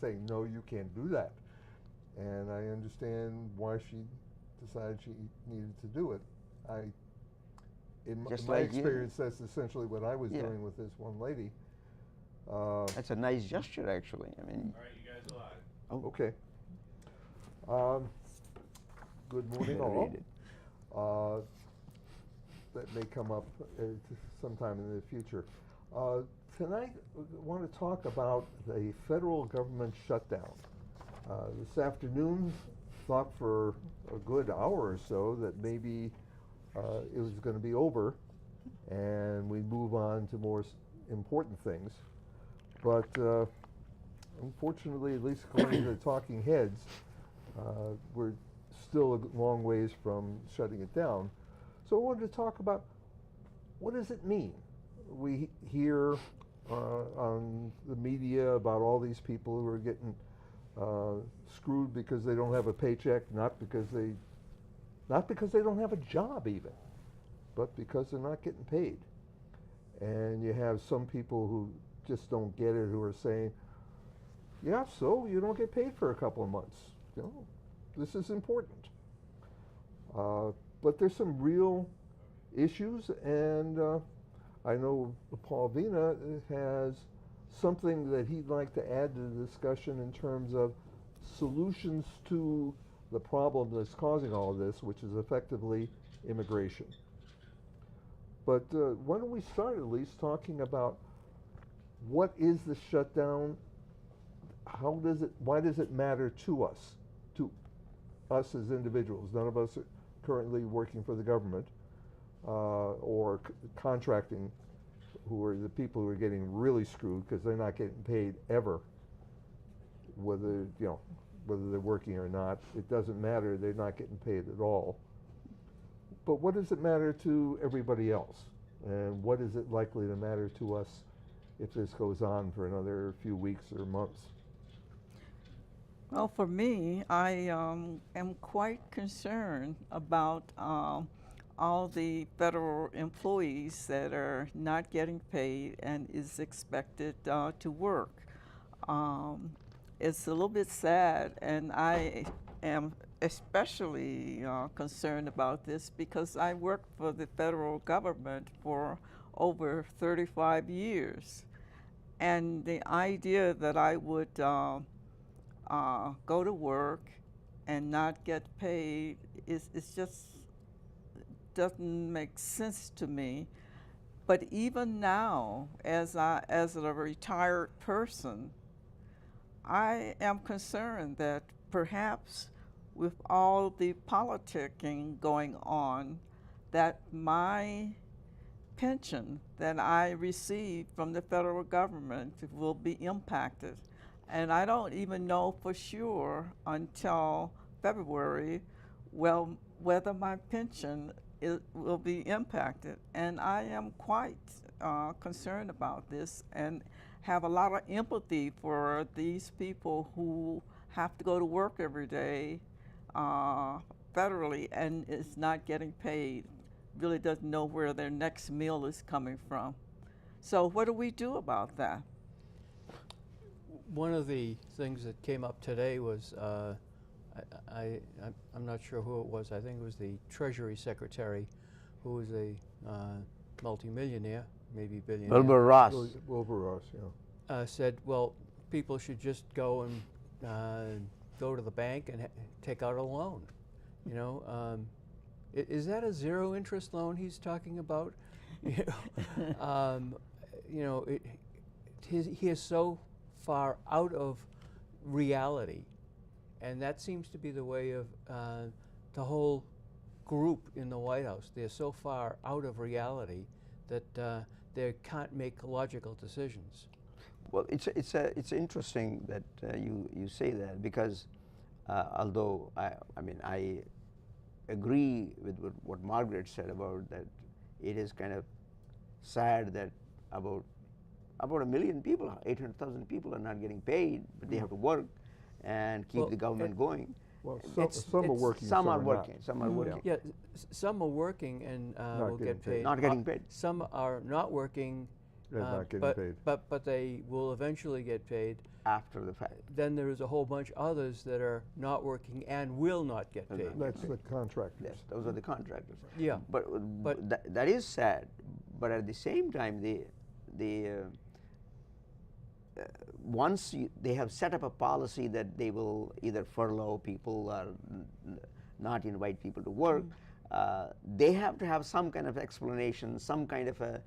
saying, no, you can't do that. And I understand why she decided she needed to do it. In Just my like you. experience, that's essentially what I was Yeah. doing with this one lady. That's a nice gesture, actually. I mean, All right, you guys are live. oh, Okay. Um, Good morning, all. read it. That may come up sometime in the future. Tonight, we want to talk about the federal government shutdown. This afternoon, thought for a good hour or so that maybe it was going to be over and we move on to more important things. But unfortunately, at least according to the talking heads, we're still a long ways from shutting it down. So I wanted to talk about, what does it mean? We hear on the media about all these people who are getting screwed because they don't have a paycheck, not because they don't have a job even, but because they're not getting paid. And you have some people who just don't get it, who are saying, yeah, so you don't get paid for a couple of months. You know, this is important. But there's some real issues, and I know Paul Vina has something that he'd like to add to the discussion in terms of solutions to the problem that's causing all of this, which is effectively immigration. But why don't we start at least talking about what is the shutdown? Why does it matter to us as individuals? None of us are currently working for the government or contracting, who are the people who are getting really screwed because they're not getting paid ever, whether they're working or not. It doesn't matter, they're not getting paid at all. But what does it matter to everybody else? And what is it likely to matter to us if this goes on for another few weeks or months? Well, for me, I am quite concerned about all the federal employees that are not getting paid and is expected to work. It's a little bit sad, and I am especially concerned about this because I worked for the federal government for over 35 years. And the idea that I would go to work and not get paid is just doesn't make sense to me. But even now, as a retired person, I am concerned that perhaps with all the politicking going on, that my pension that I receive from the federal government will be impacted. And I don't even know for sure until February, well, whether my pension will be impacted. And I am quite concerned about this and have a lot of empathy for these people who have to go to work every day federally and is not getting paid, really doesn't know where their next meal is coming from. So what do we do about that? One of the things that came up today was, I'm not sure who it was, I think it was the Treasury Secretary, who was a multimillionaire, maybe billionaire. Wilbur Ross. Wilbur Ross, yeah. Said, well, people should just go and go to the bank and take out a loan. You know, is that a zero interest loan he's talking about? You know, he is so far out of reality, and that seems to be the way of the whole group in the White House. They're so far out of reality that they can't make logical decisions. Well, it's interesting that you say that, because although I agree with what Margaret said about that, it is kind of sad that about 1 million people, 800,000 people are not getting paid, but they have to work and keep the government going. Well, some are working. Some are working. Some are working. Yeah, some are working and will get paid. Not getting paid. Some are not working, They're not getting paid. but they will eventually get paid. after the fact. then there is a whole bunch others that are not working and will not get paid. That's the contractors. Yes, those are the contractors. Yeah. But that is sad. But at the same time, once they have set up a policy that they will either furlough people or not invite people to work, they have to have some kind of explanation, some kind of a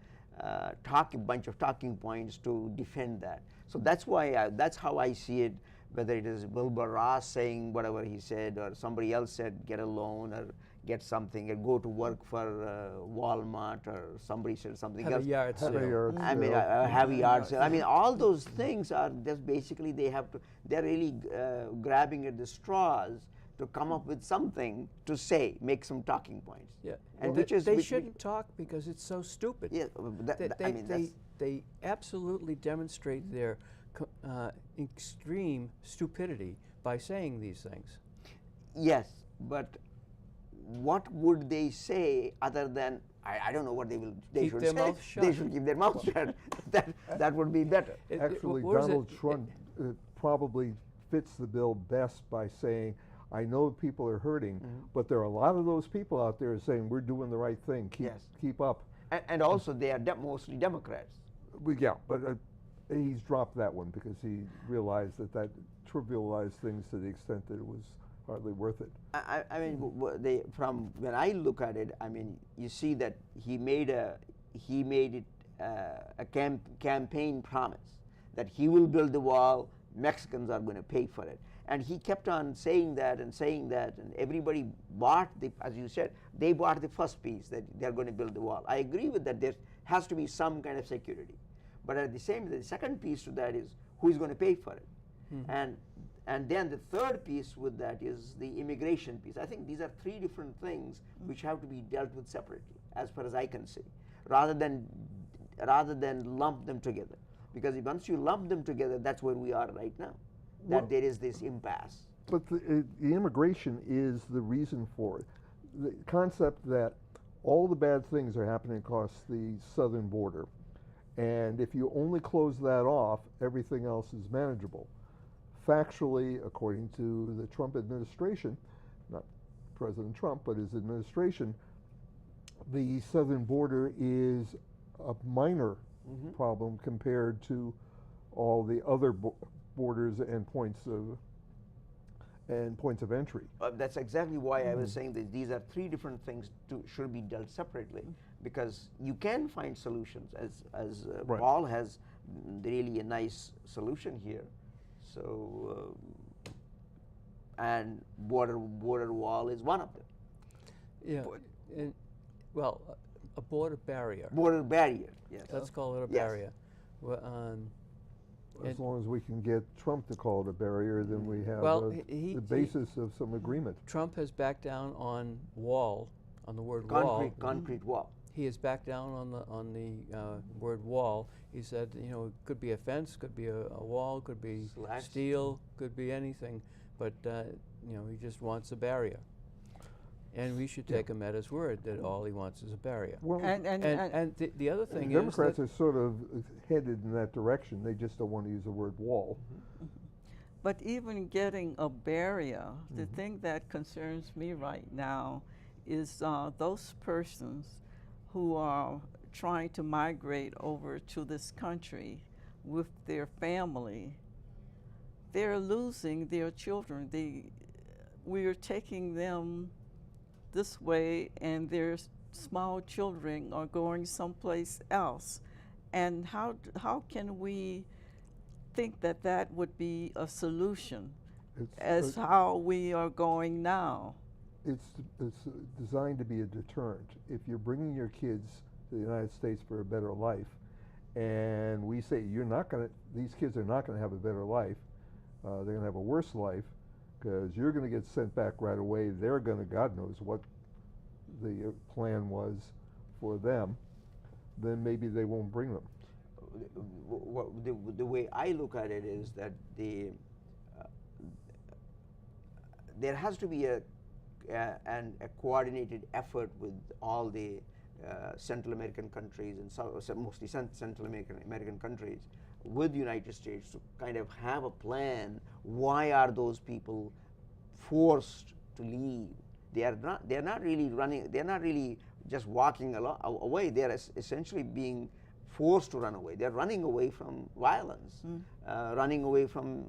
bunch of talking points to defend that. So that's why that's how I see it. Whether it is Wilbur Ross saying whatever he said, or somebody else said get a loan or get something, or go to work for Walmart, or somebody said something Have else. a yard Have a sale. yard I mean, sale. have a yard sale. I mean, all those things are just basically they're really grabbing at the straws to come up with something to say, make some talking points. Yeah. And They shouldn't talk because it's so stupid. Yeah, I mean, that's, They absolutely demonstrate their extreme stupidity by saying these things. yes, but what would they say other than I don't know what they will. They Keep should their say. mouth shut. They should keep their mouth shut. That would be better. Actually, what is it? Donald Trump probably fits the bill best by saying, I know people are hurting, but there are a lot of those people out there saying we're doing the right thing. Keep up. And also, they are mostly Democrats. But he's dropped that one because he realized that trivialized things to the extent that it was hardly worth it. I mean, from when I look at it, I mean, you see that he made it a campaign promise that he will build the wall. Mexicans are going to pay for it, and he kept on saying that, and everybody bought as you said, they bought the first piece that they're going to build the wall. I agree with that. There has to be some kind of security, but at the same time, the second piece to that is who is going to pay for it, and then the third piece with that is the immigration piece. I think these are three different things which have to be dealt with separately, as far as I can see, rather than lump them together. Because once you lump them together, that's where we are right now. That there is this impasse. But the immigration is the reason for it. The concept that all the bad things are happening across the southern border, and if you only close that off, everything else is manageable. Factually, according to the Trump administration, not President Trump, but his administration, the southern border is a minor problem compared to all the other borders and points of entry. That's exactly why I was saying that these are three different things should be dealt separately, because you can find solutions, as Right. Paul has really a nice solution here. So and border wall is one of them. Yeah. And, well, a border barrier. Border barrier, yes. Let's call it a Yes. barrier. Well, As long as we can get Trump to call it a barrier, then we have Well, the basis of some agreement. Trump has backed down on the word wall. Concrete wall. He has backed down on the word wall. He said, it could be a fence, could be a wall, could be Slats. steel, could be anything, but he just wants a barrier. And we should take him at his word that all he wants is a barrier. Well, And the other thing is Democrats that are sort of headed in that direction. They just don't want to use the word wall. But even getting a barrier, the thing that concerns me right now is those persons who are trying to migrate over to this country with their family. They're losing their children. We are taking them this way, and their small children are going someplace else. And how can we think that would be a solution as how we are going now? It's designed to be a deterrent. If you're bringing your kids to the United States for a better life, and we say these kids are not going to have a better life, they're going to have a worse life, because you're going to get sent back right away. They're going to, God knows what the plan was for them, then maybe they won't bring them. The way I look at it is that there has to be a coordinated effort with all the Central American countries and mostly Central American countries with the United States to kind of have a plan. Why are those people forced to leave? They are not really running. They are not really just walking away. They are essentially being forced to run away. They are running away from violence, running away from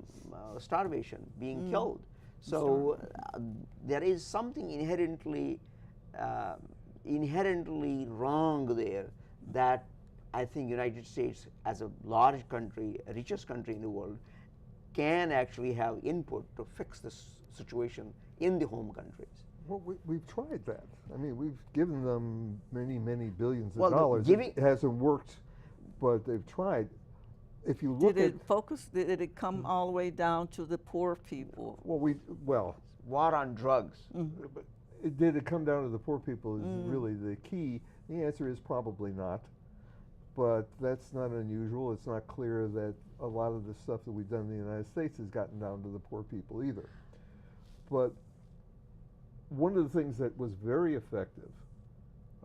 starvation, being killed. So there is something inherently wrong there that I think United States, as a large country, richest country in the world, can actually have input to fix this situation in the home countries. Well, we've tried that. I mean, we've given them many, many billions of Well, dollars. It hasn't worked, but they've tried. If you look Did it focus? Did it come all the way down to the poor people? well, War on drugs. but did it come down to the poor people is really the key. The answer is probably not. But that's not unusual. It's not clear that a lot of the stuff that we've done in the United States has gotten down to the poor people either. But one of the things that was very effective,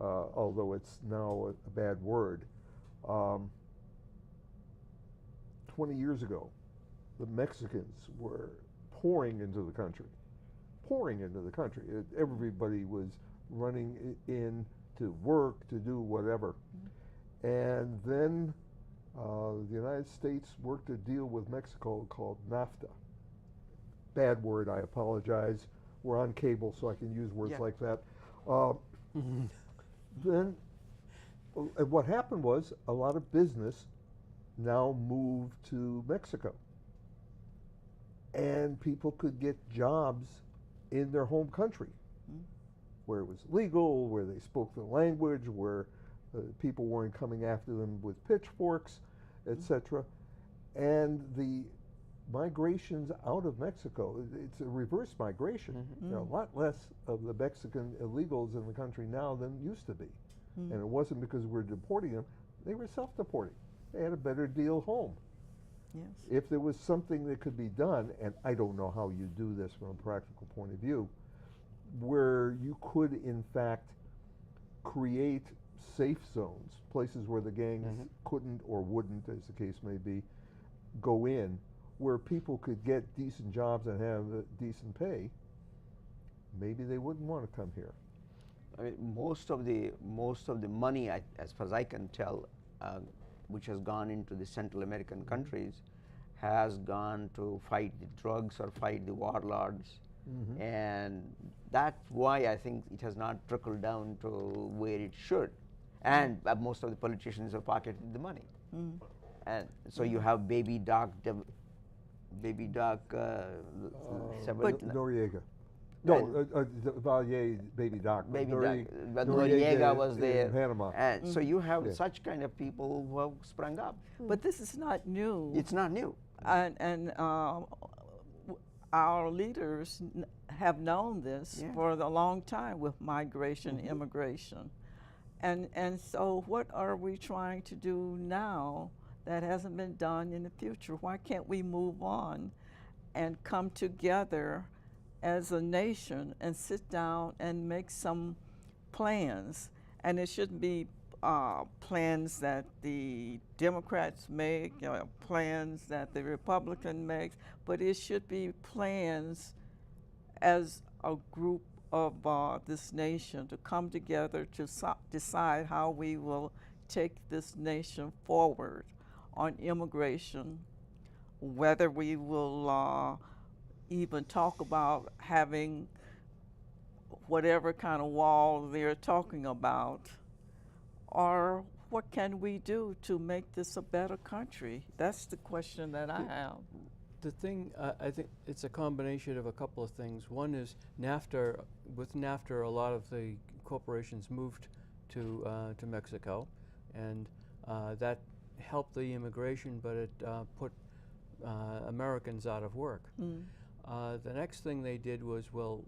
although it's now a bad word, 20 years ago, the Mexicans were pouring into the country. Everybody was running in to work, to do whatever. And then the United States worked a deal with Mexico called NAFTA. Bad word, I apologize. We're on cable, so I can use words like that. Then what happened was a lot of business now moved to Mexico. And people could get jobs in their home country, where it was legal, where they spoke the language, where people weren't coming after them with pitchforks, etc. And the migrations out of Mexico, it's a reverse migration. There are a lot less of the Mexican illegals in the country now than used to be. And it wasn't because we're deporting them, they were self-deporting. They had a better deal home. Yes. If there was something that could be done, and I don't know how you do this from a practical point of view, where you could in fact create safe zones, places where the gangs couldn't or wouldn't, as the case may be, go in, where people could get decent jobs and have decent pay, maybe they wouldn't want to come here. I mean, most of the money, as far as I can tell, which has gone into the Central American countries, has gone to fight the drugs or fight the warlords, and that's why I think it has not trickled down to where it should. And most of the politicians have pocketed the money, and so you have Baby Doc Noriega. No, Valier, Baby Doc. But Noriega was there in Panama. And so you have such kind of people who have sprung up. But this is not new. It's not new. And our leaders have known this for a long time with migration, immigration. And so what are we trying to do now that hasn't been done in the future? Why can't we move on and come together as a nation and sit down and make some plans? And it shouldn't be plans that the Democrats make, plans that the Republican makes, but it should be plans as a group of this nation to come together to decide how we will take this nation forward on immigration, whether we will even talk about having whatever kind of wall they're talking about, or what can we do to make this a better country? That's the question that I have. The thing, I think it's a combination of a couple of things. One is NAFTA. With NAFTA, a lot of the corporations moved to Mexico, and that helped the immigration, but it put Americans out of work. The next thing they did was, well,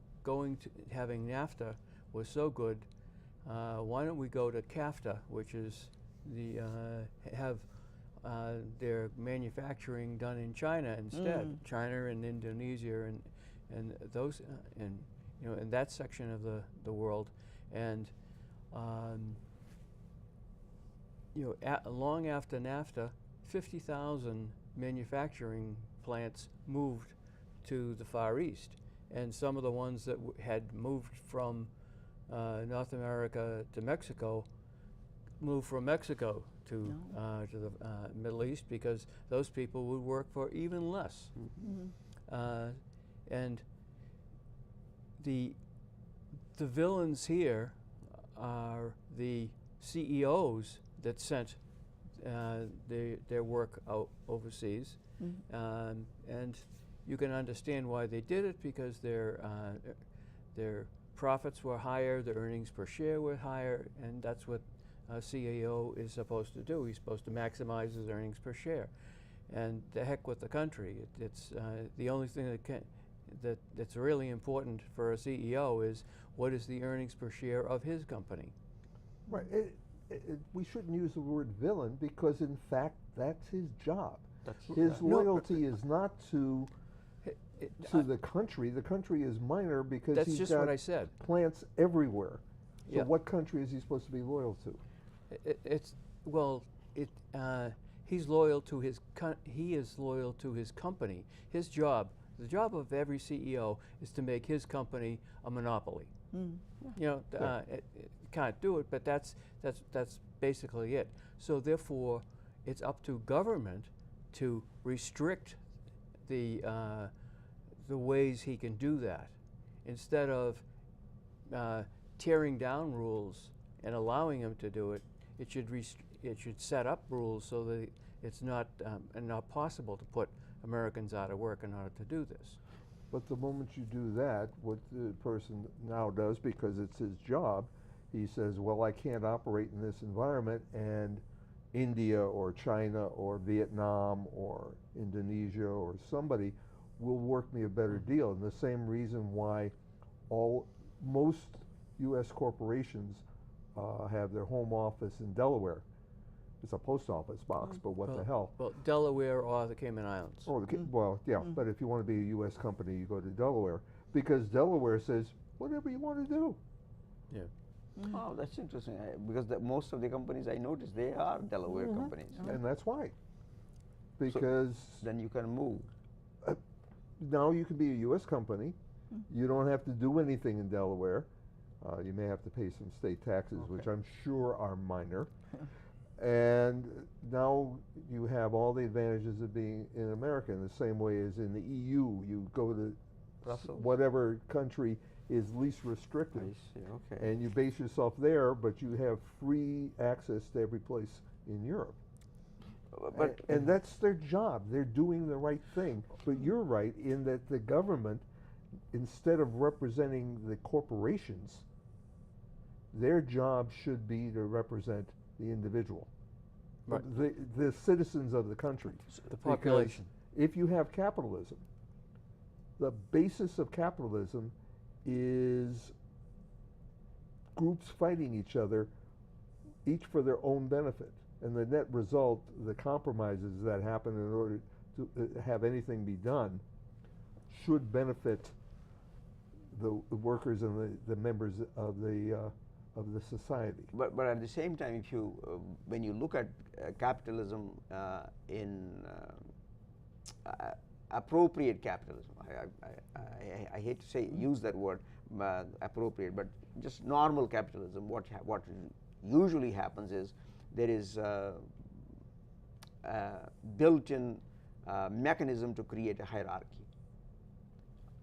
having NAFTA was so good, why don't we go to CAFTA, which is have their manufacturing done in China instead, China and Indonesia and those and in that section of the world, and long after NAFTA, 50,000 manufacturing plants moved to the Far East, and some of the ones that had moved from North America to Mexico moved from Mexico to the Middle East because those people would work for even less. And the villains here are the CEOs that sent their work out overseas, and you can understand why they did it because their profits were higher, their earnings per share were higher, and that's what a CEO is supposed to do. He's supposed to maximize his earnings per share, and the heck with the country. It's the only thing that's really important for a CEO is what is the earnings per share of his company. Right. We shouldn't use the word villain because, in fact, that's his job. His loyalty is not to the country. The country is minor because that's he's just got what I said. plants everywhere. So Yeah. what country is he supposed to be loyal to? He's loyal to his he is loyal to his company. His job, the job of every CEO, is to make his company a monopoly. You know, it can't do it, but that's basically it. So therefore, it's up to government to restrict the ways he can do that, instead of tearing down rules and allowing him to do it. It should set up rules so that it's not possible to put Americans out of work in order to do this. But the moment you do that, what the person now does, because it's his job, he says, well, I can't operate in this environment, and India or China or Vietnam or Indonesia or somebody will work me a better deal. And the same reason why most U.S. corporations have their home office in Delaware. It's a post office box, but what the hell? Well, Delaware or the Cayman Islands. Oh, well, yeah, but if you want to be a U.S. company, you go to Delaware, because Delaware says, whatever you want to do. Yeah. Oh, that's interesting. Because most of the companies I noticed, they are Delaware companies. And that's why. Because Then you can move. now you can be a U.S. company. You don't have to do anything in Delaware. You may have to pay some state taxes, which I'm sure are minor. And now you have all the advantages of being in America in the same way as in the EU. You go to Brussels. whatever country is least restrictive. I see, okay. And you base yourself there, but you have free access to every place in Europe. But And that's their job. They're doing the right thing. But you're right in that the government, instead of representing the corporations, their job should be to represent the individual, Right. the citizens of the country. The population. Because if you have capitalism, the basis of capitalism is groups fighting each other, each for their own benefit. And the net result, the compromises that happen in order to have anything be done, should benefit the workers and the members of the society. But at the same time, if you when you look at capitalism in appropriate capitalism, I hate to say use that word appropriate, but just normal capitalism. What usually happens is there is a built-in mechanism to create a hierarchy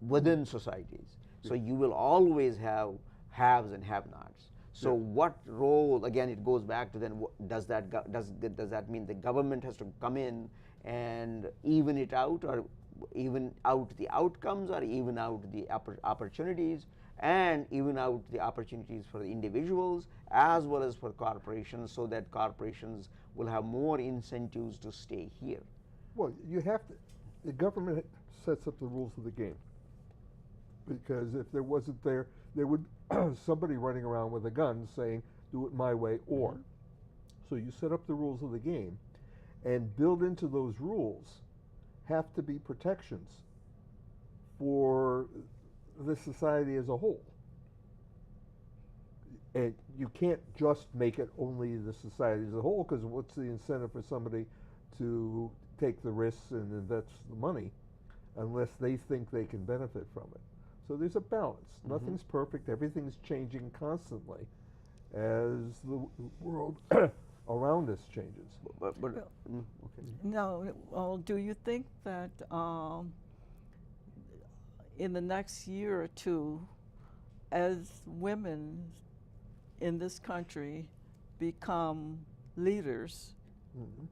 within societies. So you will always have haves and have-nots. So what role? Again, it goes back to then. Does that mean the government has to come in and even it out, or even out the outcomes, or even out the opportunities, and even out the opportunities for the individuals as well as for corporations, so that corporations will have more incentives to stay here? Well, you have to. The government sets up the rules of the game. Because if there wasn't there would somebody running around with a gun saying, "Do it my way," or. So you set up the rules of the game, and build into those rules have to be protections for the society as a whole. And you can't just make it only the society as a whole, because what's the incentive for somebody to take the risks and invest the money unless they think they can benefit from it. So there's a balance. Nothing's perfect. Everything's changing constantly as the world around us changes. Okay. No, well, do you think that in the next year or two, as women in this country become leaders,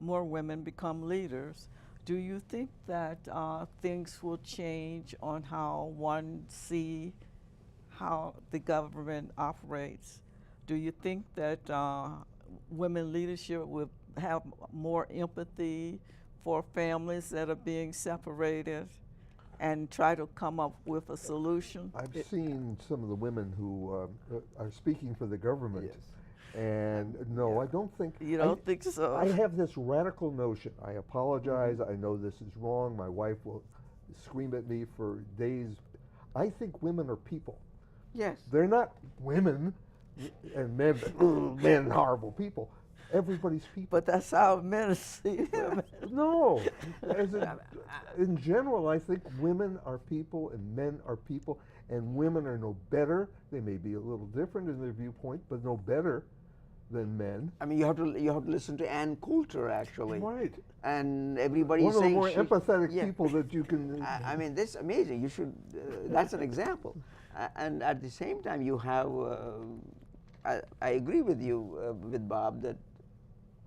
more women become leaders, do you think that things will change on how one see how the government operates? Do you think that women leadership will have more empathy for families that are being separated and try to come up with a solution? I've seen some of the women who are speaking for the government. Yes. And no, I don't think. You don't think so? I have this radical notion. I apologize. I know this is wrong. My wife will scream at me for days. I think women are people. Yes. They're not women and men, men horrible people. Everybody's people. But that's how men see women. No. In general, I think women are people and men are people, and women are no better. They may be a little different in their viewpoint, but no better than men. I mean, you have to listen to Ann Coulter, actually. Right. And everybody One is of the saying more she- empathetic yeah. people that you can. I mean, this is amazing. You should. That's an example. And at the same time, you have. I agree with you, with Bob, that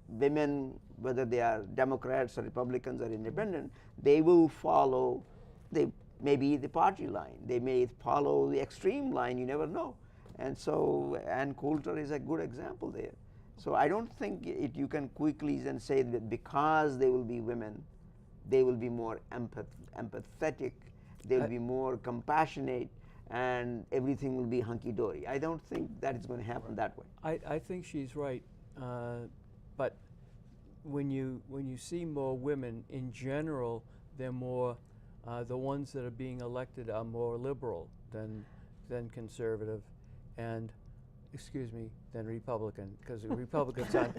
women, whether they are Democrats or Republicans or Independent, they will follow. They maybe the party line. They may follow the extreme line. You never know. And so Ann Coulter is a good example there. So I don't think you can quickly then say that because they will be women, they will be more empathetic, they will be more compassionate, and everything will be hunky-dory. I don't think that is going to happen that way. I think she's right, but when you see more women in general, they're more the ones that are being elected are more liberal than conservative, and than Republican, because Republicans aren't.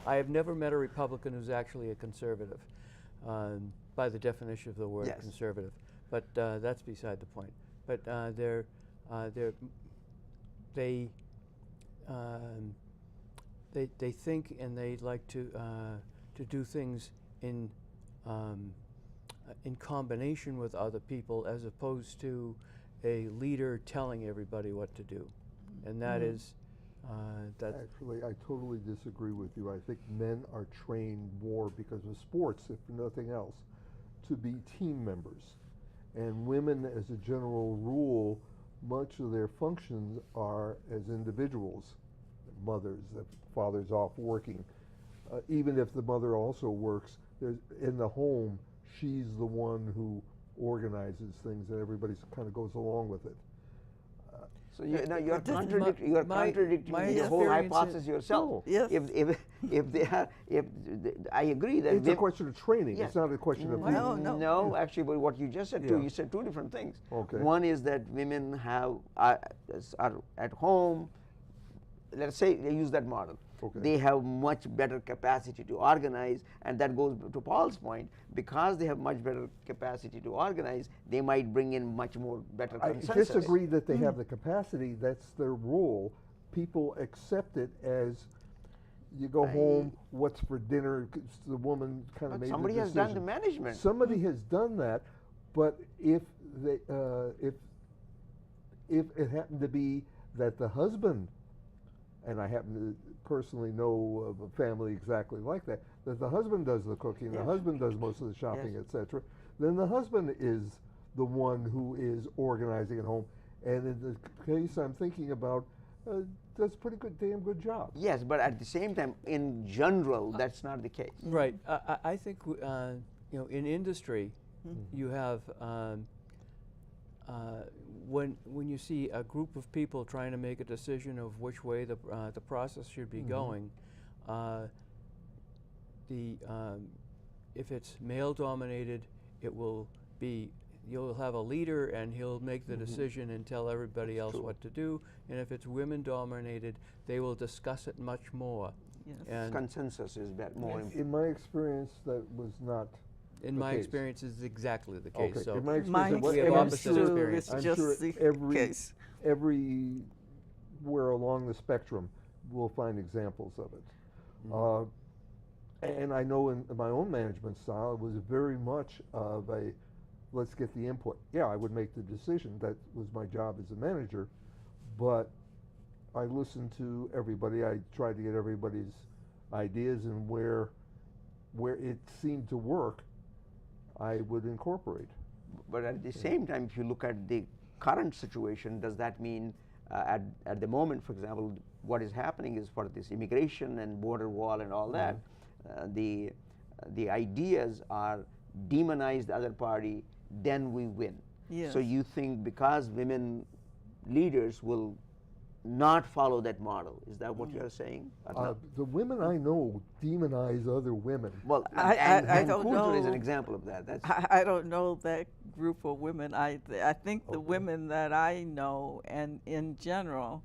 I have never met a Republican who's actually a conservative, by the definition of the word Yes. conservative. But that's beside the point. But they think and they like to do things in combination with other people, as opposed to a leader telling everybody what to do, and that is that's Actually, I totally disagree with you. I think men are trained more because of sports, if nothing else, to be team members. And women, as a general rule, much of their functions are as individuals, mothers, the father's off working. Even if the mother also works, in the home, she's the one who organizes things and everybody kind of goes along with it. So you're doesn't contradicting. You are my contradicting my the whole experience hypothesis is- yourself. No. Yes. I agree that It's a question of training. Yes. It's not a question of No, who. no. No, actually, but what you just said too, Yeah. you said two different things. Okay. One is that women are at home. Let's say they use that model. Okay. They have much better capacity to organize, and that goes to Paul's point. Because they have much better capacity to organize, they might bring in much more better I consensus. disagree that they have the capacity. That's their role. People accept it as you go home, what's for dinner? 'Cause the woman kind of But made somebody the has decision. done the management. Somebody has done that, but if it happened to be that the husband, and I happen to personally know of a family exactly like that the husband does the cooking, the Yes. husband does most of the shopping, Yes. etc., then the husband is the one who is organizing at home. And in the case I'm thinking about, does a pretty good, damn good job. Yes, but at the same time, in general, that's not the case. right. I think in industry, you have when you see a group of people trying to make a decision of which way the process should be going, if it's male dominated, it will be you'll have a leader and he'll make the decision and tell everybody else what to do. And if it's women dominated, they will discuss it much more. Yes. And Consensus is more important. In my experience, that was not in the my case. experience, is exactly the case. Okay, So in my experience, My it wa- We have and I'm opposite sure- experience. it's I'm just sure the every case. everywhere along the spectrum will find examples of it. Mhm. And I know in my own management style, it was very much of a, let's get the input. Yeah, I would make the decision. That was my job as a manager, but I listened to everybody. I tried to get everybody's ideas, and where it seemed to work, I would incorporate. But at the same time, if you look at the current situation, does that mean at the moment, for example, what is happening is for this immigration and border wall and all that, the ideas are demonize the other party, then we win. Yes. So you think because women leaders will not follow that model, is that what you're saying? Or no? The women I know demonize other women. Well, I and don't Coulter is an know. example of that. That's I don't know that group of women. I think the Okay. women that I know and in general,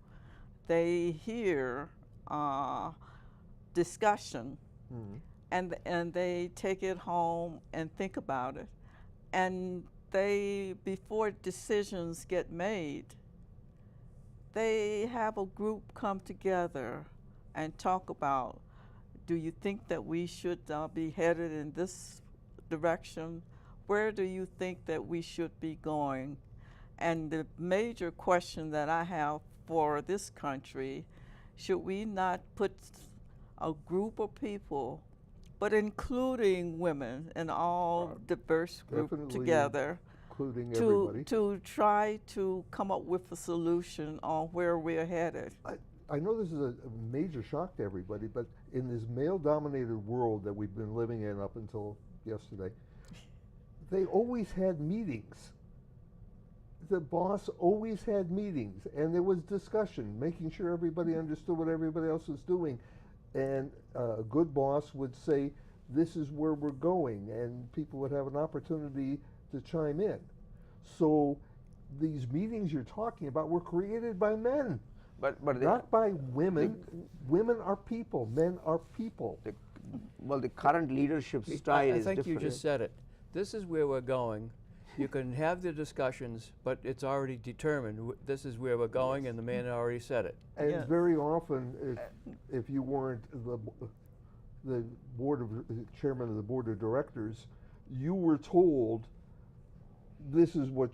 they hear discussion Mhm. and they take it home and think about it, and they, before decisions get made, they have a group come together and talk about, do you think that we should be headed in this direction? Where do you think that we should be going? And the major question that I have for this country, should we not put a group of people, but including women and all diverse group Definitely together, including to everybody. to try to come up with a solution on where we're headed? I know this is a major shock to everybody, but in this male-dominated world that we've been living in up until yesterday, they always had meetings. The boss always had meetings, and there was discussion, making sure everybody understood what everybody else was doing. And a good boss would say, this is where we're going, and people would have an opportunity to chime in. So these meetings you're talking about were created by men, but not by women. Women are people, men are people. the current leadership style I is think different. you just said it. This is where we're going. You can have the discussions, but it's already determined. This is where we're going, and the man already said it. And Yes. very often, if you weren't the chairman of the board of directors, you were told this is what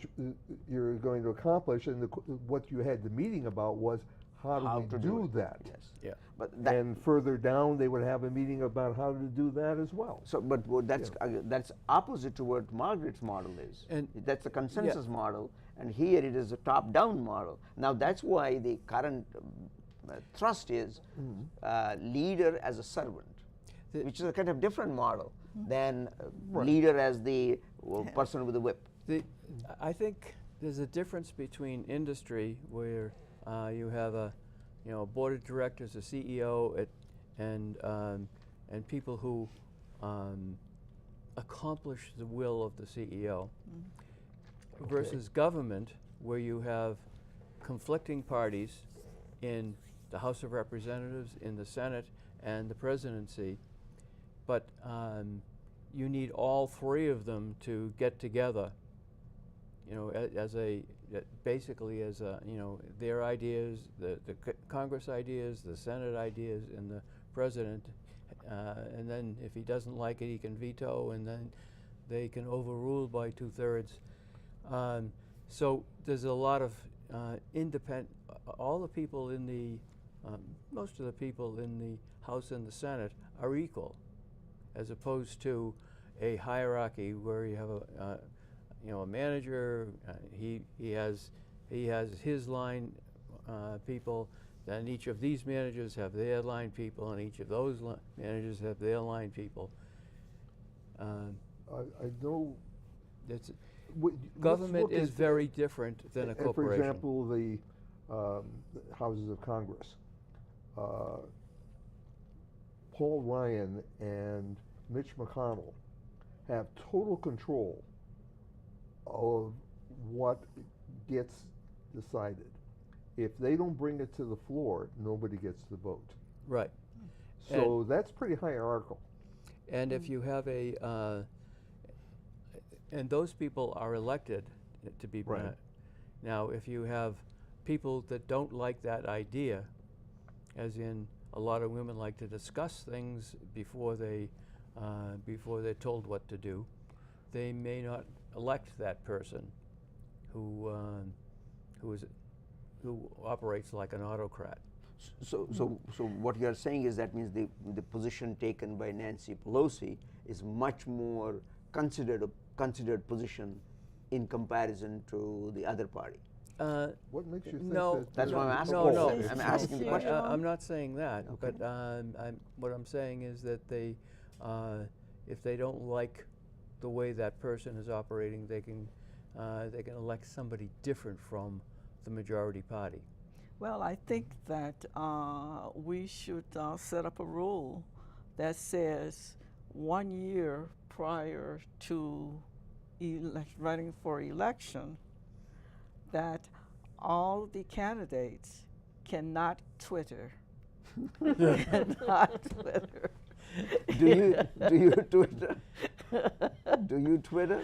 you're going to accomplish, and what you had the meeting about was how How do to we do do it. that? Yes. Yeah. But that, And further down, they would have a meeting about how to do that as well. so, but that's opposite to what Margaret's model is. And- That's a consensus model, and here it is a top-down model. Now that's why the current thrust is leader as a servant, which is a kind of different model than leader as the person with the whip. I think there's a difference between industry where you have a board of directors, a CEO, and people who accomplish the will of the CEO, versus government, where you have conflicting parties in the House of Representatives, in the Senate, and the presidency, but you need all three of them to get together. Basically as their ideas, the Congress ideas, the Senate ideas, and the president, and then if he doesn't like it, he can veto, and then they can overrule by 2/3. So there's a lot of independent. All the people in the, most of the people in the House and the Senate are equal, as opposed to a hierarchy where you have a manager. He has his line people. Then each of these managers have their line people, and each of those managers have their line people. I know. It's, Let's government look is at- very different than a For corporation. example, the houses of Congress. Paul Ryan and Mitch McConnell have total control of what gets decided. If they don't bring it to the floor, nobody gets the vote. Right. So that's pretty hierarchical. And if you have and those people are elected to be Right. Now, if you have people that don't like that idea, as in a lot of women like to discuss things before they're told what to do, they may not elect that person who operates like an autocrat. So what you are saying is that means the position taken by Nancy Pelosi is much more considered position in comparison to the other party. What makes you think No, that? That's they're- what I'm asking. No, no. I'm asking the Yeah. question. I'm not saying that, Okay. but what I'm saying is that if they don't like the way that person is operating, they can elect somebody different from the majority party. Well, I think that we should set up a rule that says 1 year prior to running for election, that all the candidates cannot Twitter. Cannot Twitter. Do you Twitter? Do you Twitter?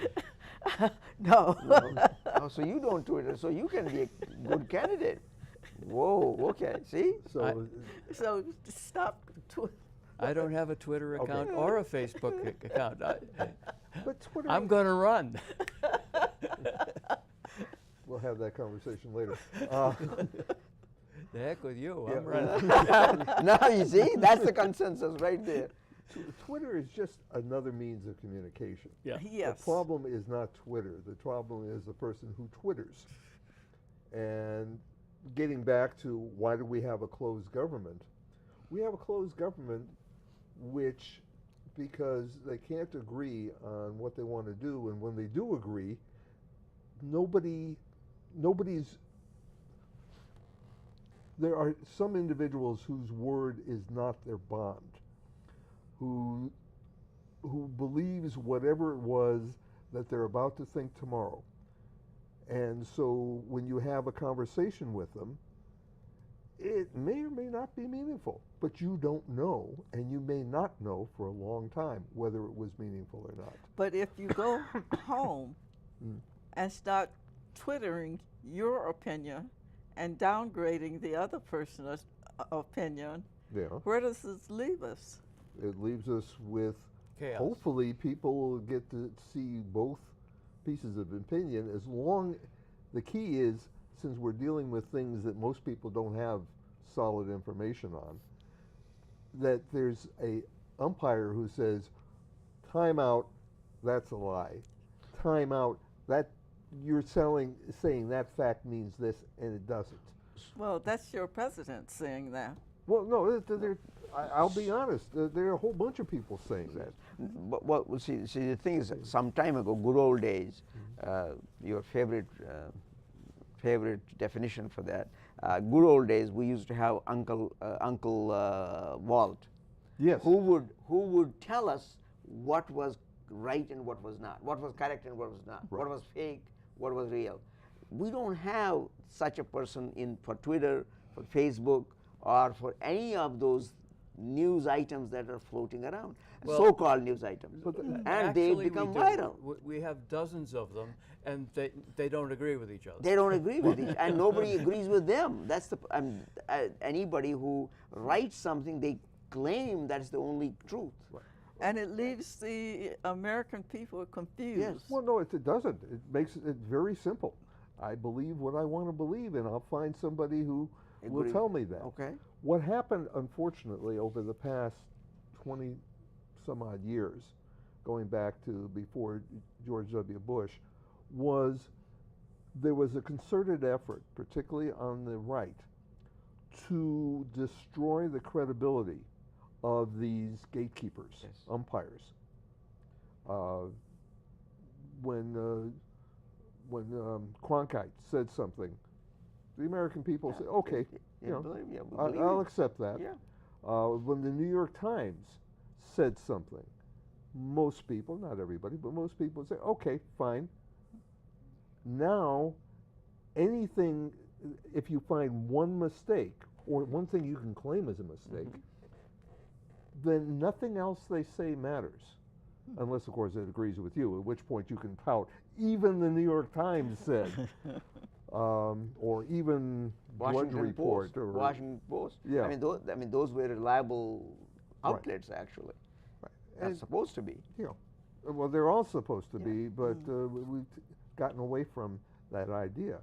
No. No. Oh, so you don't Twitter, so you can be a good candidate. Whoa, okay, see? So, So stop. I don't have a Twitter account or a Facebook account. but Twitter. I'm going to run. We'll have that conversation later. The heck with you. Yeah. I'm running. Now you see, that's the consensus right there. Twitter is just another means of communication. Yeah. Yes. The problem is not Twitter. The problem is the person who twitters. And getting back to why do we have a closed government? We have a closed government which, because they can't agree on what they want to do, and when they do agree, there are some individuals whose word is not their bond, who believes whatever it was that they're about to think tomorrow. And so when you have a conversation with them, it may or may not be meaningful, but you don't know, and you may not know for a long time whether it was meaningful or not. But if you go home Mm. and start twittering your opinion and downgrading the other person's opinion, Yeah, where does this leave us? it leaves us with Chaos. hopefully people will get to see both pieces of opinion. As long, the key is, since we're dealing with things that most people don't have solid information on, that there's a umpire who says, time out, that's a lie. Time out, that you're saying that fact means this and it doesn't. Well, that's your president saying that. Well, no, I'll be honest, there are a whole bunch of people saying that. But well, see, the thing is, some time ago, good old days, your favorite definition for that, good old days, we used to have Uncle Walt, Yes. who would tell us what was right and what was not, what was correct and what was not, Right. what was fake, what was real. We don't have such a person for Twitter, for Facebook, or for any of those news items that are floating around, Well, so-called news items, but and Actually, they become we do. viral. We have dozens of them, and they don't agree with each other. They don't agree with each, and nobody agrees with them. That's the anybody who writes something, they claim that's the only truth. And it leaves the American people confused. Yes. Well, no, it doesn't. It makes it very simple. I believe what I want to believe, and I'll find somebody who will Agree. tell me that. Okay. What happened, unfortunately, over the past 20 some odd years, going back to before George W. Bush, was there was a concerted effort, particularly on the right, to destroy the credibility of these gatekeepers, Yes. umpires. When Cronkite said something, the American people said, "Okay, Yeah, you know, believe, yeah, we I'll believe it. accept that." Yeah. When the New York Times said something, most people, not everybody, but most people say, "Okay, fine." Now, anything, if you find one mistake or one thing you can claim as a mistake, then nothing else they say matters. Unless, of course, it agrees with you, at which point you can pout. Even the New York Times said, or even Blood Washington Report. Post. Or, Washington Post. Yeah. I mean, those were reliable Right. outlets, actually. Right. They're And, supposed to be. you know, well, they're all supposed to Yeah. be, but we've gotten away from that idea.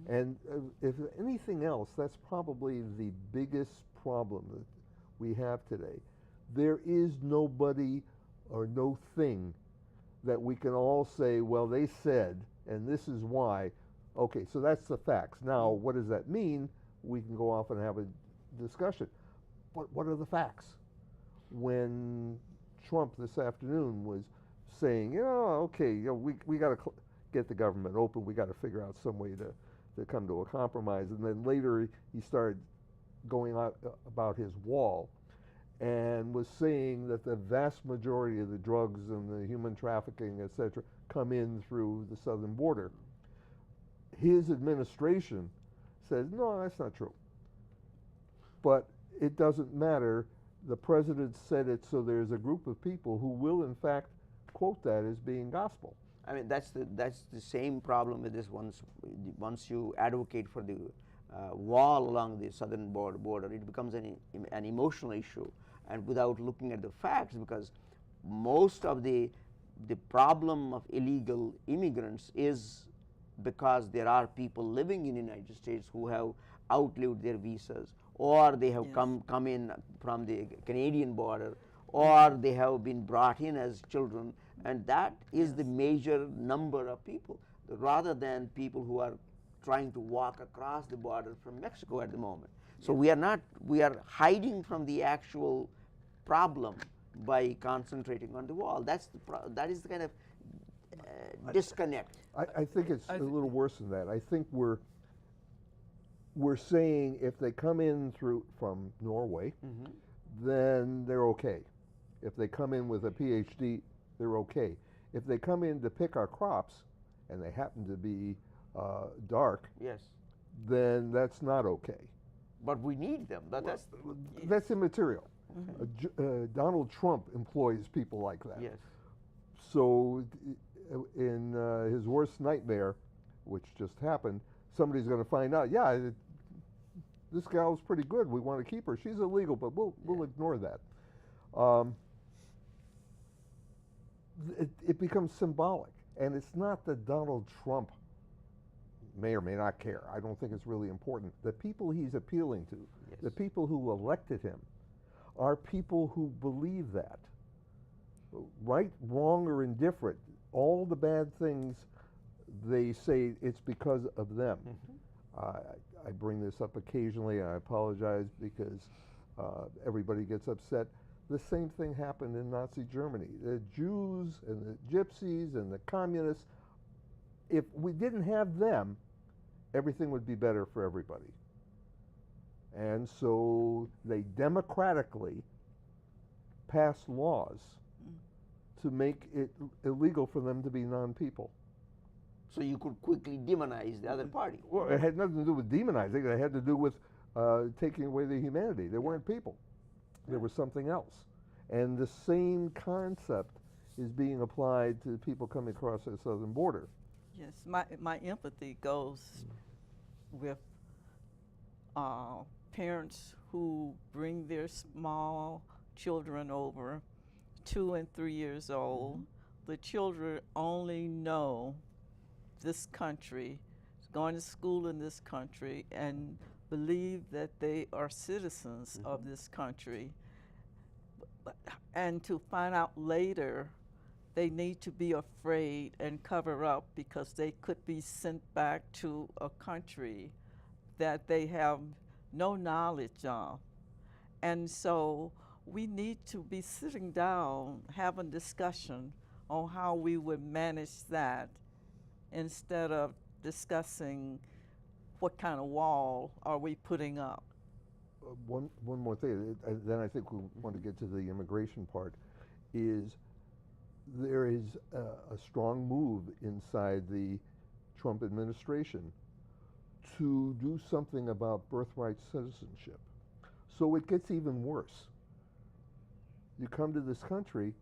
And if anything else, that's probably the biggest problem that we have today. There is nobody or no thing that we can all say, well, they said, and this is why. Okay, so that's the facts. Now, what does that mean? We can go off and have a discussion. But what are the facts? When Trump this afternoon was saying, okay, we got to get the government open. We got to figure out some way to come to a compromise. And then later he started going out about his wall and was saying that the vast majority of the drugs and the human trafficking, et cetera, come in through the southern border. His administration says, no, that's not true. But it doesn't matter. The president said it, so there's a group of people who will, in fact, quote that as being gospel. I mean, that's the same problem with this. Once you advocate for the wall along the southern border, it becomes an emotional issue, and without looking at the facts, because most of the problem of illegal immigrants is because there are people living in the United States who have outlived their visas, or they have come in from the Canadian border, or they have been brought in as children, and that is the major number of people, rather than people who are trying to walk across the border from Mexico at the moment. So we are hiding from the actual problem by concentrating on the wall. That is the kind of disconnect. I think it's a little worse than that. I think we're saying if they come in from Norway, then they're okay. If they come in with a PhD, they're okay. If they come in to pick our crops, and they happen to be dark, Yes, then that's not okay. but we need them. That's immaterial. Donald Trump employs people like that. Yes. So in his worst nightmare, which just happened, somebody's going to find out, this gal's pretty good. We want to keep her. She's illegal, but we'll ignore that. It becomes symbolic. And it's not that Donald Trump may or may not care. I don't think it's really important. The people he's appealing to, the people who elected him, are people who believe that. Right, wrong, or indifferent, all the bad things, they say it's because of them. I bring this up occasionally, and I apologize because everybody gets upset. The same thing happened in Nazi Germany. The Jews and the Gypsies and the communists, if we didn't have them, everything would be better for everybody. And so they democratically passed laws to make it illegal for them to be non-people. So you could quickly demonize the other party. Well, it had nothing to do with demonizing. It had to do with taking away their humanity. They weren't people. There was something else. And the same concept is being applied to people coming across the southern border. Yes, my empathy goes with parents who bring their small children over, 2 and 3 years old. The children only know this country, going to school in this country, and believe that they are citizens of this country. And to find out later they need to be afraid and cover up because they could be sent back to a country that they have no knowledge of. And so we need to be sitting down, having discussion on how we would manage that instead of discussing what kind of wall are we putting up. One more thing, then I think we want to get to the immigration part, is there is a strong move inside the Trump administration to do something about birthright citizenship. So it gets even worse. you come to this country,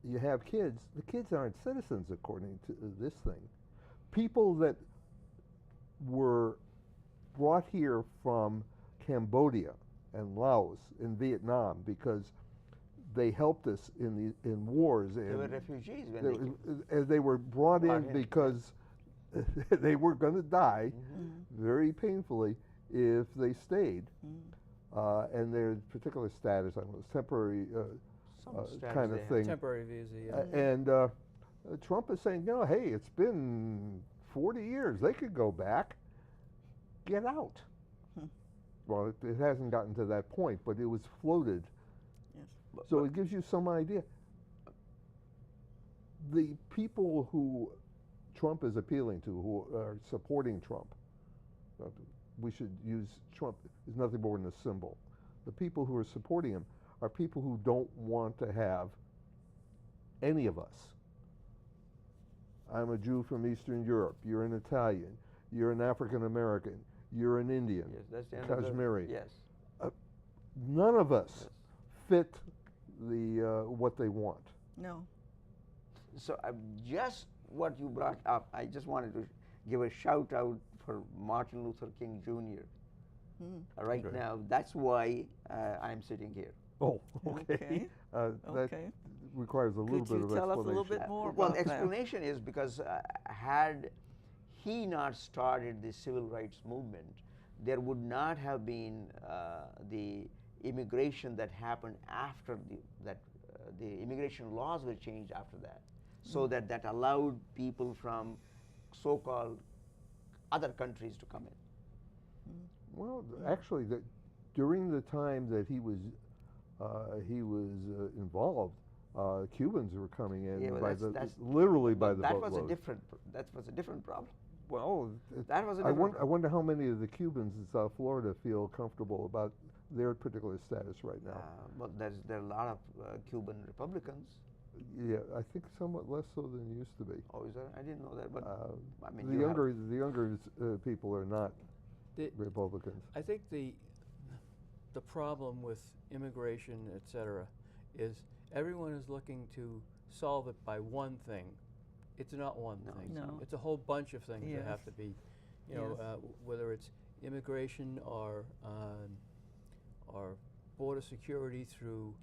you have kids. The kids aren't citizens according to this thing. People that were brought here from Cambodia and Laos and Vietnam because they helped us in wars. They and were refugees when they were brought Brought in in, because they were going to die Mm-hmm. very painfully if they stayed. Mm. And their particular status, I don't know, temporary Some status kind they of have. thing. Temporary visa, yeah. And Trump is saying, no, hey, it's been 40 years. They could go back. Get out. Hmm. Well, it hasn't gotten to that point, but it was floated. Yes. So it gives you some idea. The people who Trump is appealing to, who are supporting Trump, we should use Trump is nothing more than a symbol. The people who are supporting him are people who don't want to have any of us. I'm a Jew from Eastern Europe. You're an Italian. You're an African American. You're an Indian. Yes, that's the end of the- Kashmiri. Yes. None of us Yes. fit the what they want. No. So just what you brought up, I just wanted to give a shout out for Martin Luther King Jr. Mm. Right Okay. now, that's why I'm sitting here. Oh, okay. Okay. That Okay. requires a little Could bit you of tell us a little explanation. bit more Well, about that? explanation is because had he not started the civil rights movement, there would not have been the immigration that happened after the immigration laws were changed after that, so that allowed people from so-called other countries to come in. Well, actually, during the time that he was involved, Cubans were coming in Yeah, well, by that's- literally by But the that boatload. that was a different problem. Well, That was a I different. wonder how many of the Cubans in South Florida feel comfortable about their particular status right now. Well, there are a lot of Cuban Republicans. Yeah, I think somewhat less so than it used to be. Oh, is that? I didn't know that. But I mean, the you have- younger people are not The- Republicans. I think the problem with immigration, et cetera, is everyone is looking to solve it by one thing. It's not one No, thing. No. It's a whole bunch of things that have Yes. to be, you know, Yes. whether it's immigration or border security through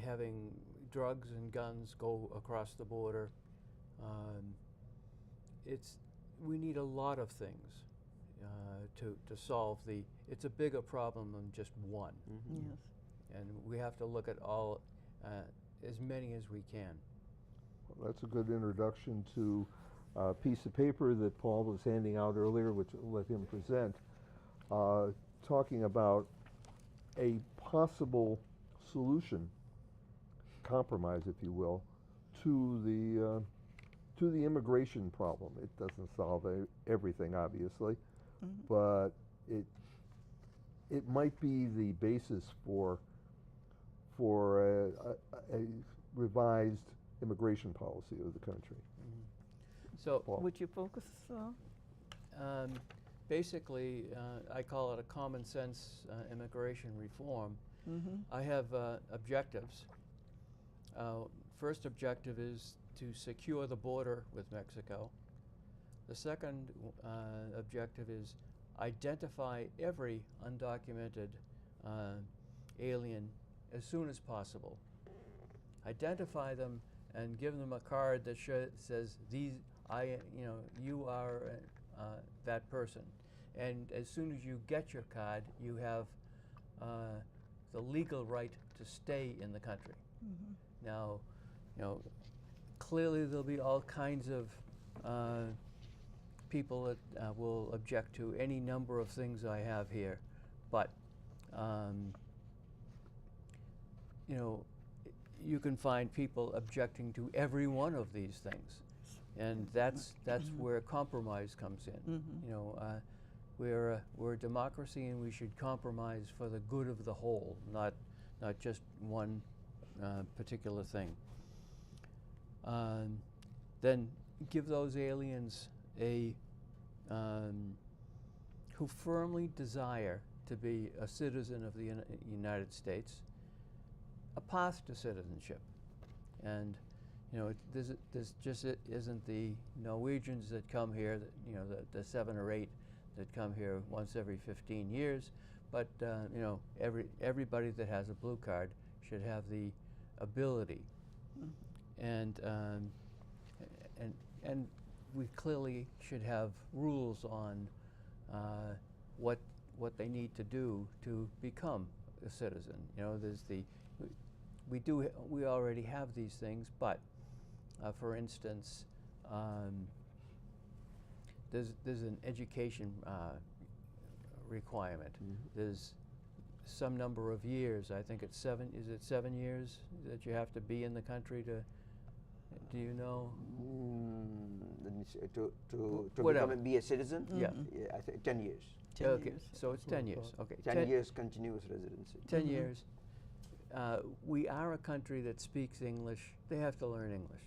having drugs and guns go across the border. We need a lot of things to solve it's a bigger problem than just one. Mhm. Yes. And we have to look at all, as many as we can. Well, that's a good introduction to a piece of paper that Paul was handing out earlier, which I'll let him present, talking about a possible solution, compromise, if you will, to the immigration problem. It doesn't solve everything, obviously, Mhm. but it might be the basis for a revised immigration policy of the country. So Paul. Would you focus? basically, I call it a common sense immigration reform. Mm-hmm. I have objectives. First objective is to secure the border with Mexico. The second objective is identify every undocumented alien as soon as possible. Identify them and give them a card that says you are that person. And as soon as you get your card, you have the legal right to stay in the country. Mm-hmm. Now, clearly there'll be all kinds of people that will object to any number of things I have here, but you can find people objecting to every one of these things, and that's where compromise comes in. Mm-hmm. We're a democracy, and we should compromise for the good of the whole, not just one particular thing. Then give those aliens who firmly desire to be a citizen of the United States, a path to citizenship. And you know, this just isn't the Norwegians that come here, that, you know, the 7 or 8 that come here once every 15 years, but you know, everybody that has a blue card should have the ability, and we clearly should have rules on what they need to do to become a citizen. You know, there's we already have these things, but for instance, there's an education requirement. There's some number of years. I think it's 7. Is it 7 years that you have to be in the country to? Do you know? Let me see, to Whatever. become and be a citizen. Yeah. Yeah, I think 10 years. 10 Okay, years. so it's 10 years. Okay, 10 years continuous residency. 10 years. We are a country that speaks English. They have to learn English.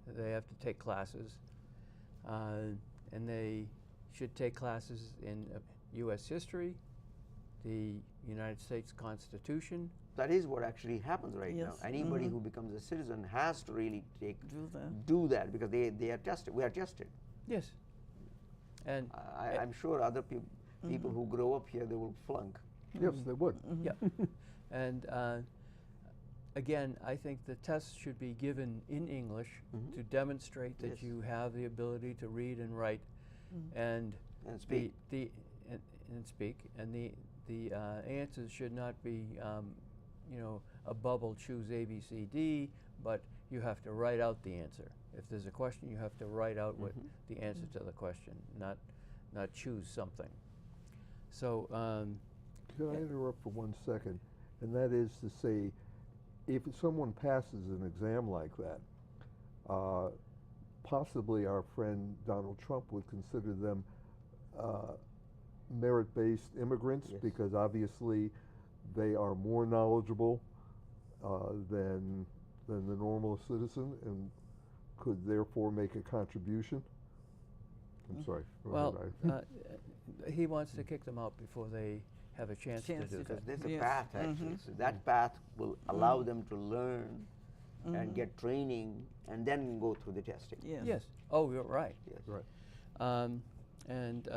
They have to take classes, and they should take classes in U.S. history, the United States Constitution. That is what actually happens right now. Yes. Anybody who becomes a citizen has to really Do that. do that, because they are tested. We are tested. Yes. And I'm sure other people who grow up here, they will flunk. Yes, they would. yeah. And again, I think the tests should be given in English to demonstrate that Yes. you have the ability to read and write, and speak. And speak. And the answers should not be, you know, a bubble, choose A, B, C, D, but you have to write out the answer. If there's a question, you have to write out what the answer to the question, not choose something. So. Can I interrupt for 1 second? And that is to say, if someone passes an exam like that, possibly our friend Donald Trump would consider them merit-based immigrants, Yes. because obviously they are more knowledgeable than the normal citizen, and could therefore make a contribution. I'm sorry. Well, he wants to kick them out before they have a chance to do Because that. there's a Yes. path actually. So that path will allow them to learn and get training and then go through the testing. Yes. Yes. Oh, you're right. Yes. Right. And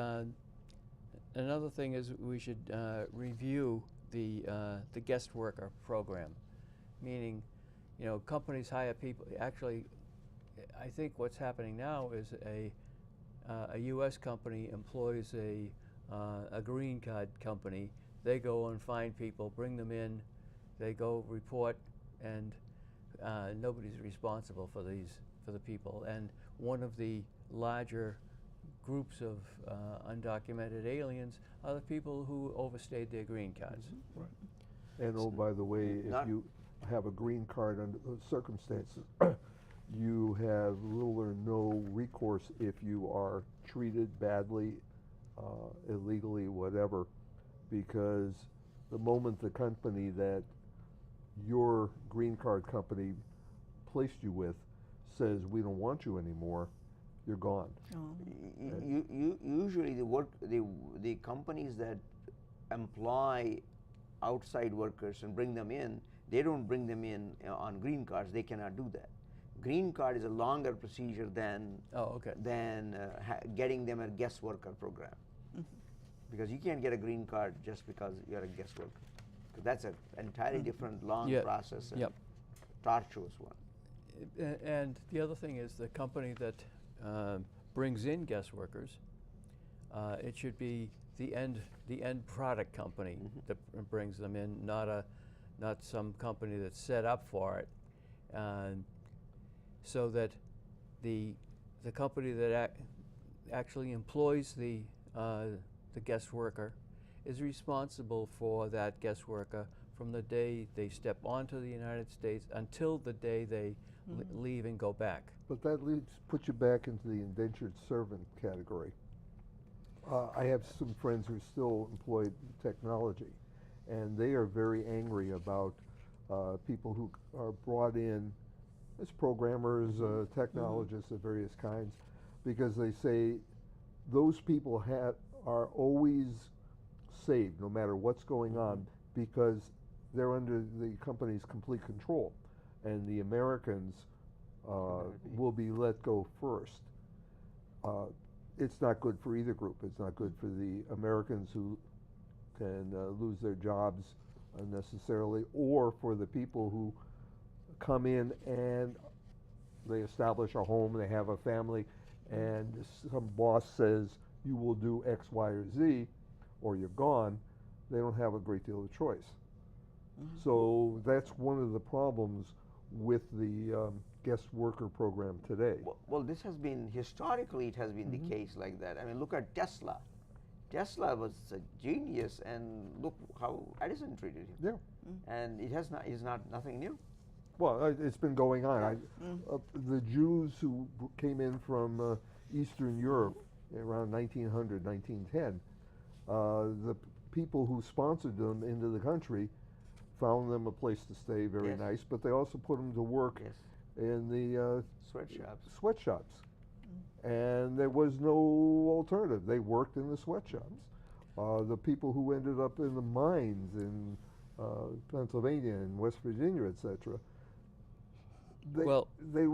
another thing is we should review the guest worker program, meaning, you know, companies hire people. Actually, I think what's happening now is a U.S. company employs a green card company. They go and find people, bring them in, they go report, and nobody's responsible for the people. And one of the larger groups of undocumented aliens are the people who overstayed their green cards. Right. And oh, by the way, if Not- you have a green card under those circumstances, you have little or no recourse if you are treated badly, illegally, whatever, because the moment the company that your green card company placed you with says we don't want you anymore, you're gone. Usually the companies that employ outside workers and bring them in, they don't bring them in on green cards. They cannot do that. Green card is a longer procedure than getting them a guest worker program, because you can't get a green card just because you're a guest worker. 'Cause that's an entirely different long process and tortuous one. And the other thing is the company that brings in guest workers, it should be the end product company that brings them in, not some company that's set up for it, so that the company that actually employs the guest worker is responsible for that guest worker from the day they step onto the United States until the day they leave and go back. But that puts you back into the indentured servant category. I have some friends who are still employed in technology, and they are very angry about people who are brought in as programmers, technologists of various kinds, because they say those people are always saved no matter what's going on because they're under the company's complete control, and the Americans will be let go first. It's not good for either group. It's not good for the Americans who can lose their jobs unnecessarily, or for the people who come in and they establish a home, they have a family, and some boss says you will do X, Y, or Z, or you're gone. They don't have a great deal of choice. So that's one of the problems with the guest worker program today. Well, this has been, historically, it has been the case like that. I mean, look at Tesla. Tesla was a genius, and look how Edison treated him. Yeah. And it has not, is not nothing new. Well, it's been going on. The Jews who came in from Eastern Europe around 1900, 1910, the people who sponsored them into the country found them a place to stay, very Yes. nice, but they also put them to work Yes. in the Sweatshops. sweatshops. And there was no alternative. They worked in the sweatshops. The people who ended up in the mines in Pennsylvania and West Virginia, etc., they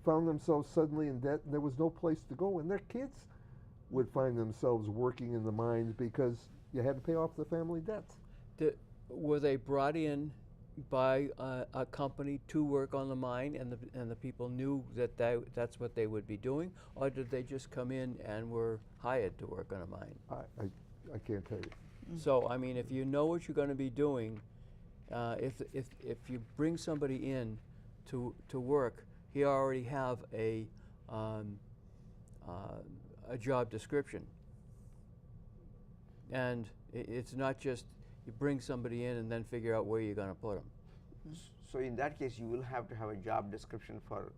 found themselves suddenly in debt, and there was no place to go. And their kids would find themselves working in the mines because you had to pay off the family debts. Were they brought in by a company to work on the mine, and the people knew that that's what they would be doing, or did they just come in and were hired to work on a mine? I can't tell you. So I mean, if you know what you're going to be doing, if you bring somebody in to work, he already have a job description, and it's not just you bring somebody in and then figure out where you're going to put them. So in that case, you will have to have a job description for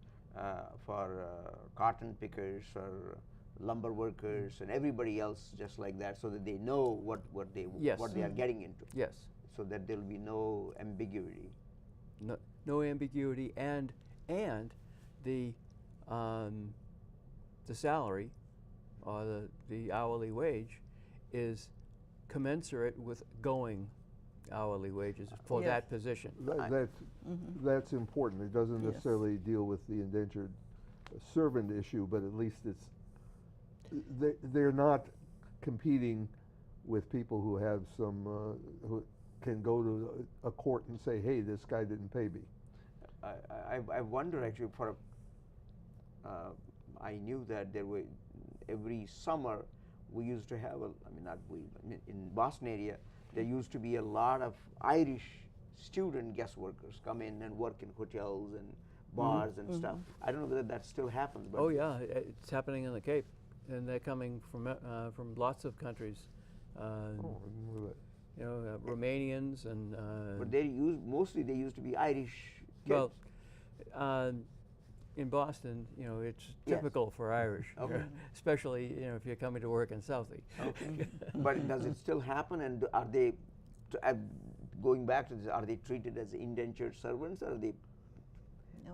cotton pickers or lumber workers and everybody else just like that, so that they know what they Yes. what they are getting into. Yes. So that there will be no ambiguity. No ambiguity, and the salary or the hourly wage is commensurate with going hourly wages for Yes. that position. That's important. It doesn't Yes. necessarily deal with the indentured servant issue, but at least they're not competing with people who have some who can go to a court and say, "Hey, this guy didn't pay me." I wonder actually I knew that there were, every summer we used to have in Boston area, there used to be a lot of Irish student guest workers come in and work in hotels and bars and stuff. I don't know whether that still happens. But Oh yeah, it's happening in the Cape, and they're coming from lots of countries. Oh, I didn't know that. You know, Romanians and. But they mostly they used to be Irish kids. Well, in Boston, you know, it's Yes. typical for Irish, Okay. especially if you're coming to work in Southie. Okay. But does it still happen? And are they, going back to this, are they treated as indentured servants? Or are they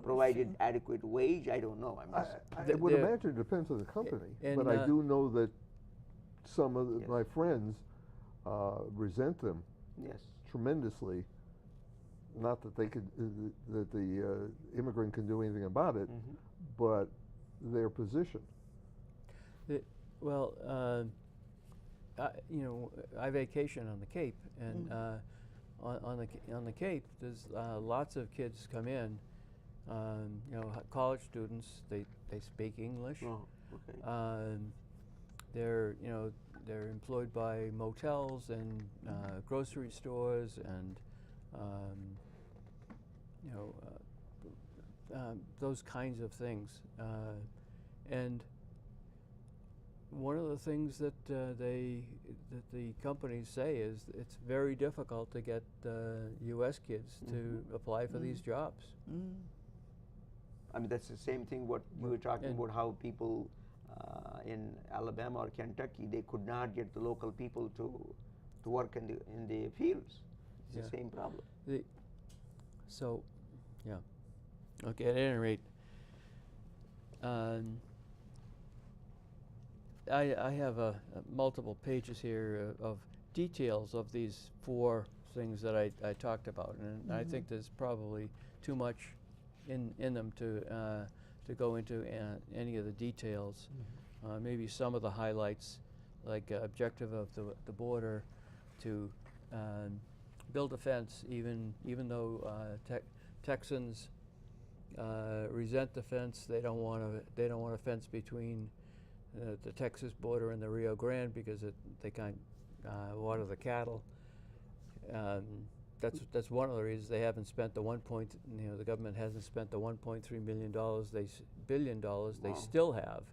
provided adequate wage? I don't know. I would imagine it depends on the company, but I do know that some of Yes. my friends resent them Yes. tremendously. Not that they could, that the immigrant can do anything about it, but their position. Well, you know, I vacation on the Cape, and on the Cape, there's lots of kids come in. You know, college students. They speak English. Oh, okay. They're employed by motels and grocery stores and those kinds of things. And one of the things that the companies say is it's very difficult to get U.S. kids to apply for these jobs. I mean, that's the same thing what you were talking about, how people in Alabama or Kentucky, they could not get the local people to work in the fields. It's the same problem. Okay, at any rate, I have multiple pages here of details of these 4 things that I talked about, and I think there's probably too much in them to go into any of the details. Maybe some of the highlights, like objective of the border to build a fence, even though Texans resent the fence. They don't want a fence between the Texas border and the Rio Grande because they can't water the cattle. That's one of the reasons they haven't spent the the government hasn't spent the $1.3 billion they still have.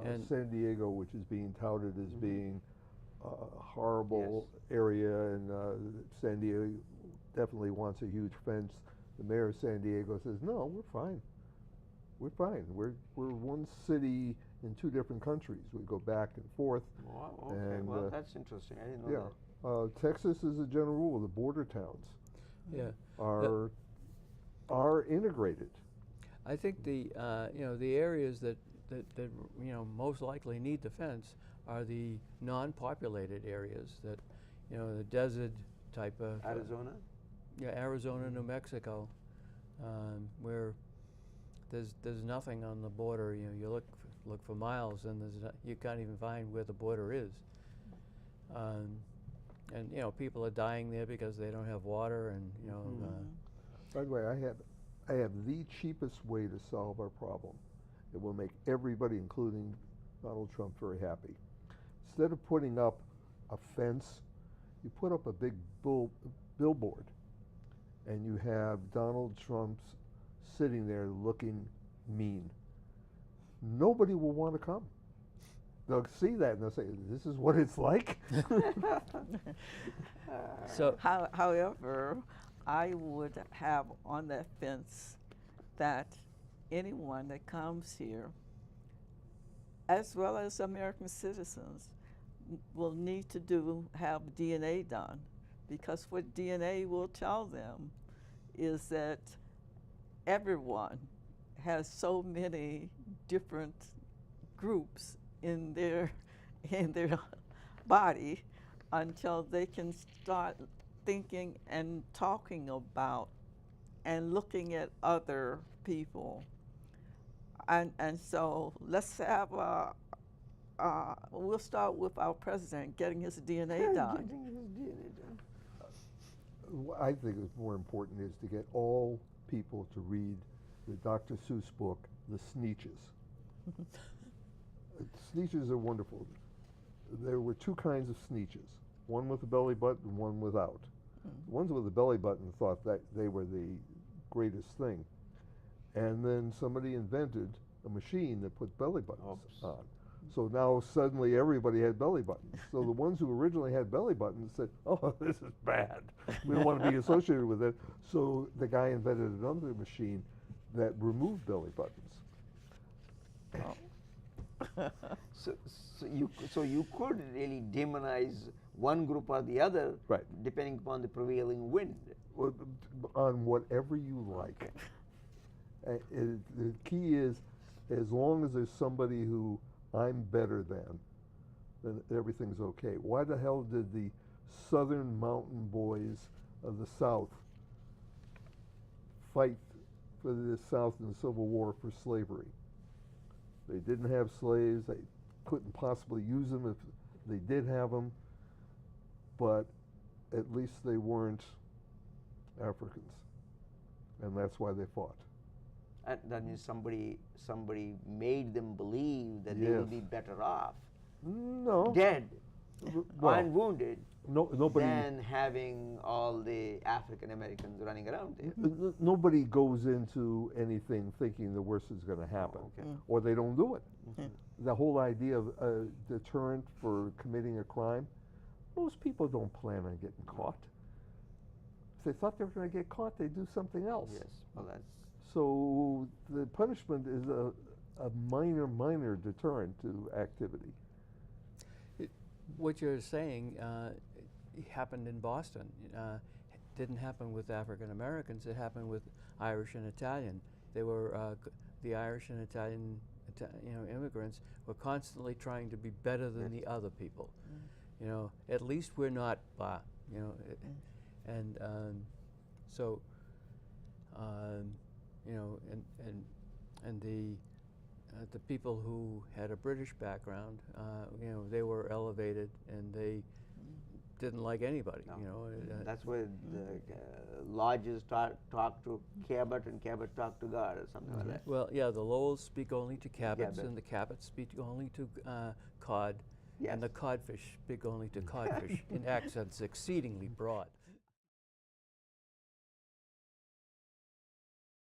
And San Diego, which is being touted as being a horrible area, and San Diego definitely wants a huge fence. The mayor of San Diego says, "No, we're fine. We're fine. We're one city in 2 different countries. We go back and forth." Wow, okay, And, well, that's interesting. I didn't know that. Texas is a general rule. The border towns are integrated. I think the areas that most likely need the fence are the non-populated areas, that the desert type of Arizona? Arizona, New Mexico, where there's nothing on the border. You look for miles, and you can't even find where the border is. And people are dying there because they don't have water, and By the way, I have the cheapest way to solve our problem. It will make everybody, including Donald Trump, very happy. Instead of putting up a fence, you put up a big billboard, and you have Donald Trump sitting there looking mean. Nobody will want to come. They'll see that and they'll say, "This is what it's like." So, However, I would have on that fence that anyone that comes here, as well as American citizens, will need to have DNA done, because what DNA will tell them is that everyone has so many different groups in their body until they can start thinking and talking about and looking at other people. And so let's have we'll start with our president getting his DNA done. What I think is more important is to get all people to read the Dr. Seuss book, The Sneetches. Sneetches are wonderful. There were 2 kinds of Sneetches, one with a belly button, one without. The ones with a belly button thought that they were the greatest thing. And then somebody invented a machine that put belly buttons on. So now suddenly everybody had belly buttons. So the ones who originally had belly buttons said, "Oh, this is bad. We don't want to be associated with it." So the guy invented another machine that removed belly buttons. So you could really demonize one group or the other, Right. depending upon the prevailing wind. Well, on whatever you like. The key is, as long as there's somebody who I'm better than, then everything's okay. Why the hell did the Southern Mountain Boys of the South fight for the South in the Civil War for slavery? They didn't have slaves. They couldn't possibly use them if they did have them, but at least they weren't Africans, and that's why they fought. And that means somebody made them believe that they will be better off, No. dead, Well, unwounded, nobody. than having all the African Americans running around there. Nobody goes into anything thinking the worst is going to happen, Okay. or they don't do it. The whole idea of a deterrent for committing a crime, most people don't plan on getting caught. If they thought they were going to get caught, they'd do something else. Yes, well that's So the punishment is a minor deterrent to activity. what you're saying happened in Boston. It didn't happen with African Americans. It happened with Irish and Italian. They were the Irish and Italian, immigrants were constantly trying to be better than the other people, You know, at least we're not Ba. You know, and so you know, and the people who had a British background, you know, they were elevated and they didn't like anybody. No. You know, That's where the lodges talk to Cabot and Cabot talk to God or something like that. well, yeah, the Lowells speak only to Cabots, Cabot. and the Cabots speak only to cod, Yes. and the codfish speak only to codfish in accents exceedingly broad.